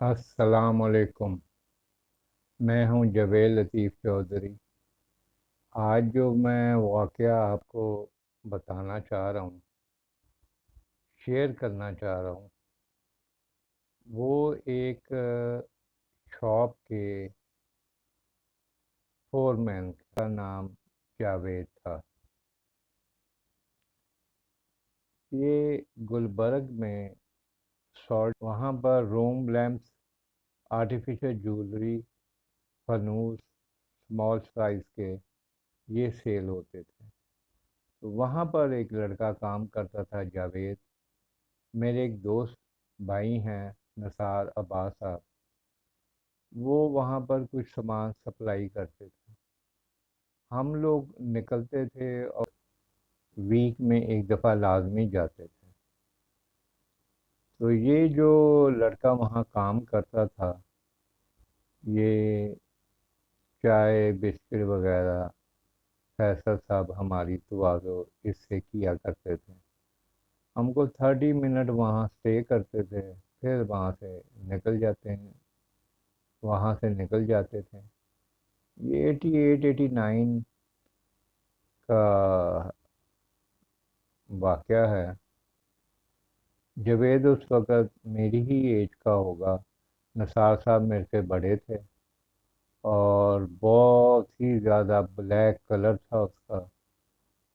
السلام علیکم۔ میں ہوں جویل لطیف چودھری۔ آج جو میں واقعہ آپ کو بتانا چاہ رہا ہوں، شیئر کرنا چاہ رہا ہوں، وہ ایک شاپ کے فور مین کا نام جاوید تھا۔ یہ گلبرگ میں سالٹ وہاں پر روم لیمپس، آرٹیفیشل جولری، فانوس، اسمال سائز کے یہ سیل ہوتے تھے۔ تو وہاں پر ایک لڑکا کام کرتا تھا، جاوید۔ میرے ایک دوست بھائی ہیں، نثار عباس صاحب، وہ وہاں پر کچھ سامان سپلائی کرتے تھے۔ ہم لوگ نکلتے تھے اور ویک میں ایک دفعہ لازمی جاتے تھے۔ تو یہ جو لڑکا وہاں کام کرتا تھا، یہ چائے بسکٹ وغیرہ فیصل صاحب ہماری توازو اس سے کیا کرتے تھے۔ ہم کو 30 منٹ وہاں اسٹے کرتے تھے، پھر وہاں سے نکل جاتے ہیں، وہاں سے نکل جاتے تھے۔ یہ 88-89 کا واقعہ ہے۔ جوید اس وقت میری ہی ایج کا ہوگا، نثار صاحب میرے سے بڑے تھے، اور بہت ہی زیادہ بلیک کلر تھا اس کا،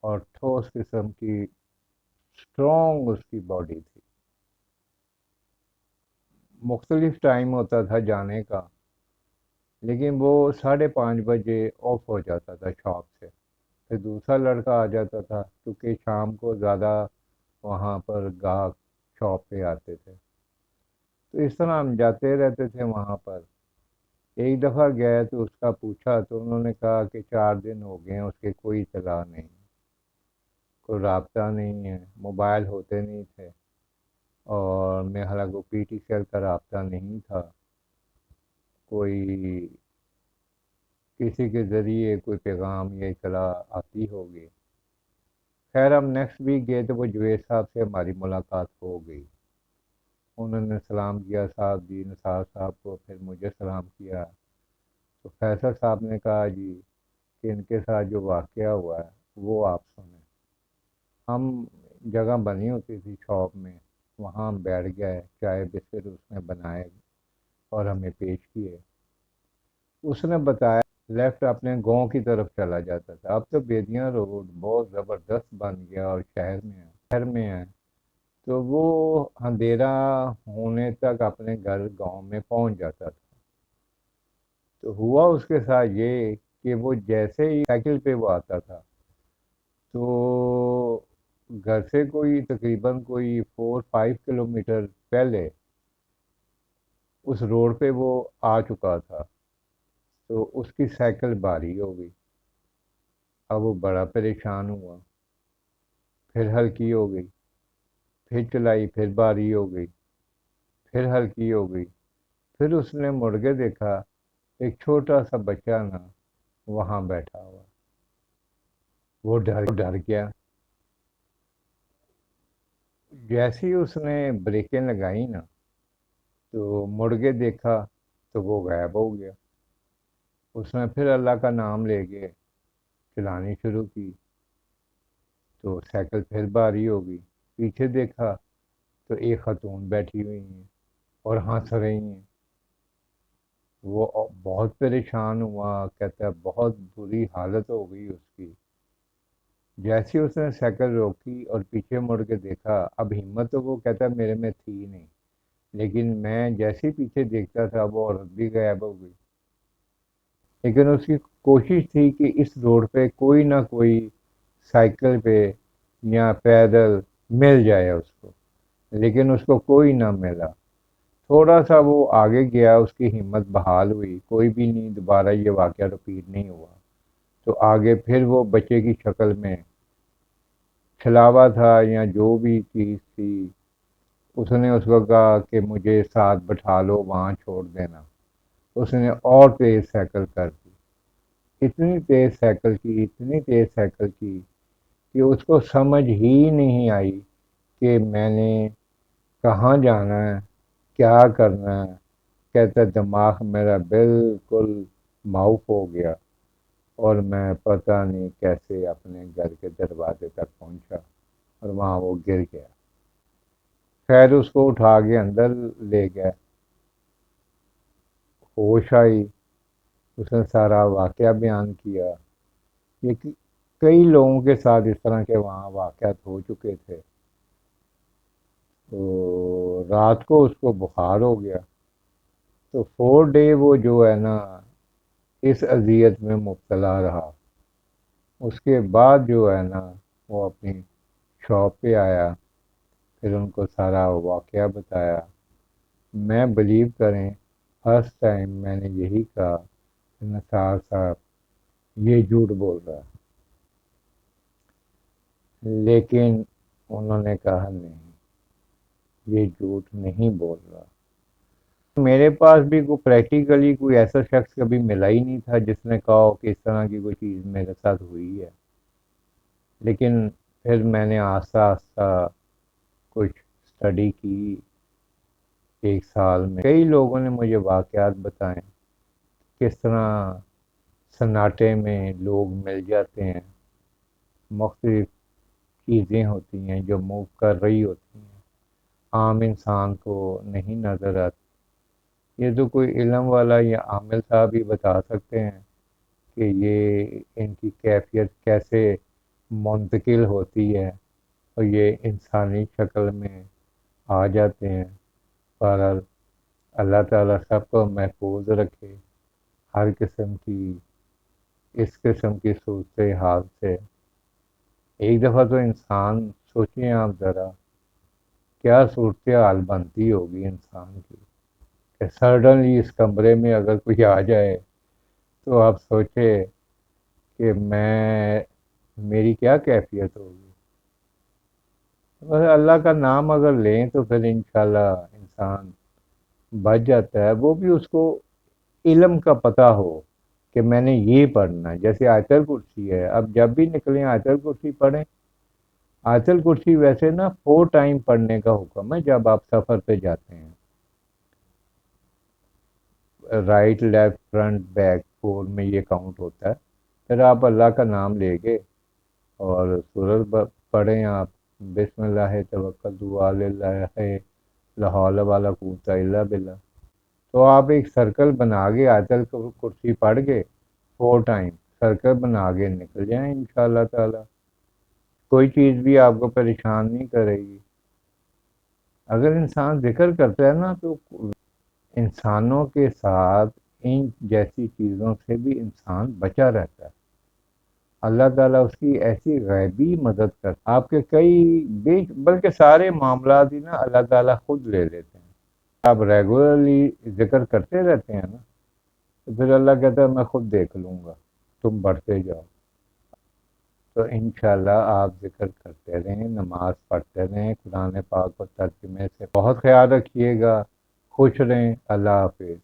اور ٹھوس قسم کی اسٹرانگ اس کی باڈی تھی۔ مختلف ٹائم ہوتا تھا جانے کا، لیکن وہ 5:30 بجے آف ہو جاتا تھا شاپ سے۔ پھر دوسرا لڑکا آ جاتا تھا، کیونکہ شام کو زیادہ وہاں پر گاہک شاپ پہ آتے تھے۔ تو اس طرح ہم جاتے رہتے تھے وہاں پر۔ ایک دفعہ گئے تو اس کا پوچھا تو انہوں نے کہا کہ 4 دن ہو گئے ہیں، اس کے کوئی اطلاع نہیں، کوئی رابطہ نہیں ہے، موبائل ہوتے نہیں تھے، اور میں حالانکہ پی ٹی سیل کا رابطہ نہیں تھا، کوئی کسی کے ذریعے کوئی پیغام یا اطلاع آتی ہوگی۔ خیر ہم نیکسٹ ویک گئے تو وہ جوید صاحب سے ہماری ملاقات ہو گئی۔ انہوں نے سلام کیا صاحب جی، نثار صاحب کو، پھر مجھے سلام کیا۔ تو فیصل صاحب نے کہا جی کہ ان کے ساتھ جو واقعہ ہوا ہے وہ آپ سنیں۔ ہم جگہ بنی ہوتی تھی شاپ میں، وہاں ہم بیٹھ گئے، چائے بسکٹ اس نے بنائے اور ہمیں پیش کیے۔ اس نے بتایا لیفٹ اپنے گاؤں کی طرف چلا جاتا تھا۔ اب تو بیدیاں روڈ بہت زبردست بن گیا اور شہر میں ہے، تو وہ اندھیرا ہونے تک اپنے گھر گاؤں میں پہنچ جاتا تھا۔ تو ہوا اس کے ساتھ یہ کہ وہ جیسے ہی سائیکل پہ وہ آتا تھا، تو گھر سے تقریباً کوئی 4-5 کلومیٹر پہلے اس روڈ پہ وہ آ چکا تھا، تو اس کی سائیکل بھاری ہو گئی۔ اب وہ بڑا پریشان ہوا، پھر ہلکی ہو گئی، پھر چلائی، پھر بھاری ہو گئی، پھر ہلکی ہو گئی۔ پھر اس نے مڑ کے دیکھا، ایک چھوٹا سا بچہ نا وہاں بیٹھا ہوا۔ وہ ڈر گیا۔ جیسی اس نے بریکیں لگائی نا، تو مڑ کے دیکھا تو وہ غائب ہو گیا۔ اس نے پھر اللہ کا نام لے کے چلانی شروع کی، تو سائیکل پھر بھاری ہو گئی۔ پیچھے دیکھا تو ایک خاتون بیٹھی ہوئی ہیں اور ہنس رہی ہیں۔ وہ بہت پریشان ہوا، کہتا ہے بہت بری حالت ہو گئی اس کی۔ جیسے اس نے سائیکل روکی اور پیچھے مڑ کے دیکھا، اب ہمت تو وہ کہتا ہے میرے میں تھی نہیں، لیکن میں جیسے ہی پیچھے دیکھتا تھا وہ عورت بھی غائب ہو گئی۔ لیکن اس کی کوشش تھی کہ اس روڈ پہ کوئی نہ کوئی سائیکل پہ یا پیدل مل جائے اس کو، لیکن اس کو کوئی نہ ملا۔ تھوڑا سا وہ آگے گیا، اس کی ہمت بحال ہوئی، کوئی بھی نہیں، دوبارہ یہ واقعہ رپیٹ نہیں ہوا۔ تو آگے پھر وہ بچے کی شکل میں چھلاوا تھا یا جو بھی چیز تھی، اس نے اس کو کہا کہ مجھے ساتھ بٹھا لو، وہاں چھوڑ دینا۔ اس نے اور تیز سائیکل کر دی، اتنی تیز سائیکل کی، اتنی تیز سائیکل کی کہ اس کو سمجھ ہی نہیں آئی کہ میں نے کہاں جانا ہے، کیا کرنا ہے۔ کہتا دماغ میرا بالکل معاف ہو گیا اور میں پتہ نہیں کیسے اپنے گھر کے دروازے تک پہنچا اور وہاں وہ گر گیا۔ خیر اس کو اٹھا کے اندر لے گئے، ہوش آئی، اس نے سارا واقعہ بیان کیا۔ یہ کئی لوگوں کے ساتھ اس طرح کے وہاں واقعات ہو چکے تھے۔ تو رات کو اس کو بخار ہو گیا، تو 4 ڈے وہ جو ہے نا اس اذیت میں مبتلا رہا۔ اس کے بعد جو ہے نا وہ اپنی شاپ پہ آیا، پھر ان کو سارا واقعہ بتایا۔ میں بلیو کریں فرسٹ ٹائم میں نے یہی کہا کہ نثار صاحب یہ جھوٹ بول رہا ہے، لیکن انہوں نے کہا نہیں، یہ جھوٹ نہیں بول رہا۔ میرے پاس بھی کوئی پریکٹیکلی کوئی ایسا شخص کبھی ملا ہی نہیں تھا جس نے کہا ہو کہ اس طرح کی کوئی چیز میرے ساتھ ہوئی ہے، لیکن پھر میں نے آہستہ آہستہ کچھ اسٹڈی کی۔ 1 سال میں کئی لوگوں نے مجھے واقعات بتائے کس طرح سناٹے میں لوگ مل جاتے ہیں، مختلف چیزیں ہوتی ہیں جو موو کر رہی ہوتی ہیں، عام انسان کو نہیں نظر آتی۔ یہ تو کوئی علم والا یا عامل صاحب ہی بتا سکتے ہیں کہ یہ ان کی کیفیت کیسے منتقل ہوتی ہے اور یہ انسانی شکل میں آ جاتے ہیں۔ بہرحال اللہ تعالیٰ سب کو محفوظ رکھے ہر قسم کی اس قسم کی صورت حال سے۔ ایک دفعہ تو انسان سوچیں آپ ذرا کیا صورت حال بنتی ہوگی انسان کی کہ سڈنلی اس کمرے میں اگر کوئی آ جائے تو آپ سوچے کہ میری کیا کیفیت ہوگی۔ بس اللہ کا نام اگر لیں تو پھر انشاءاللہ انسان بچ جاتا ہے، وہ بھی اس کو علم کا پتہ ہو کہ میں نے یہ پڑھنا ہے۔ جیسے آیت الکرسی ہے، اب جب بھی نکلیں آیت الکرسی پڑھیں۔ آیت الکرسی ویسے نا 4 ٹائم پڑھنے کا حکم ہے جب آپ سفر پہ جاتے ہیں، رائٹ لیفٹ فرنٹ بیک 4 میں یہ کاؤنٹ ہوتا ہے۔ پھر آپ اللہ کا نام لے کے اور سورت پڑھیں آپ، بسم اللہ توکلت علی اللہ لا حول ولا قوت الا باللہ۔ تو آپ ایک سرکل بنا کے آیت الکرسی پڑھ کے 4 ٹائم سرکل بنا کے نکل جائیں انشاءاللہ تعالی، کوئی چیز بھی آپ کو پریشان نہیں کرے گی۔ اگر انسان ذکر کرتا ہے نا تو انسانوں کے ساتھ ان جیسی چیزوں سے بھی انسان بچا رہتا ہے۔ اللہ تعالیٰ اس کی ایسی غیبی مدد کرتا، آپ کے کئی بلکہ سارے معاملات ہی نا اللہ تعالیٰ خود لے لیتے ہیں۔ آپ ریگولرلی ذکر کرتے رہتے ہیں نا تو پھر اللہ کہتا ہے میں خود دیکھ لوں گا، تم بڑھتے جاؤ۔ تو انشاءاللہ آپ ذکر کرتے رہیں، نماز پڑھتے رہیں، قرآن پاک کو ترجمے سے بہت خیال رکھیے گا۔ خوش رہیں، اللہ حافظ۔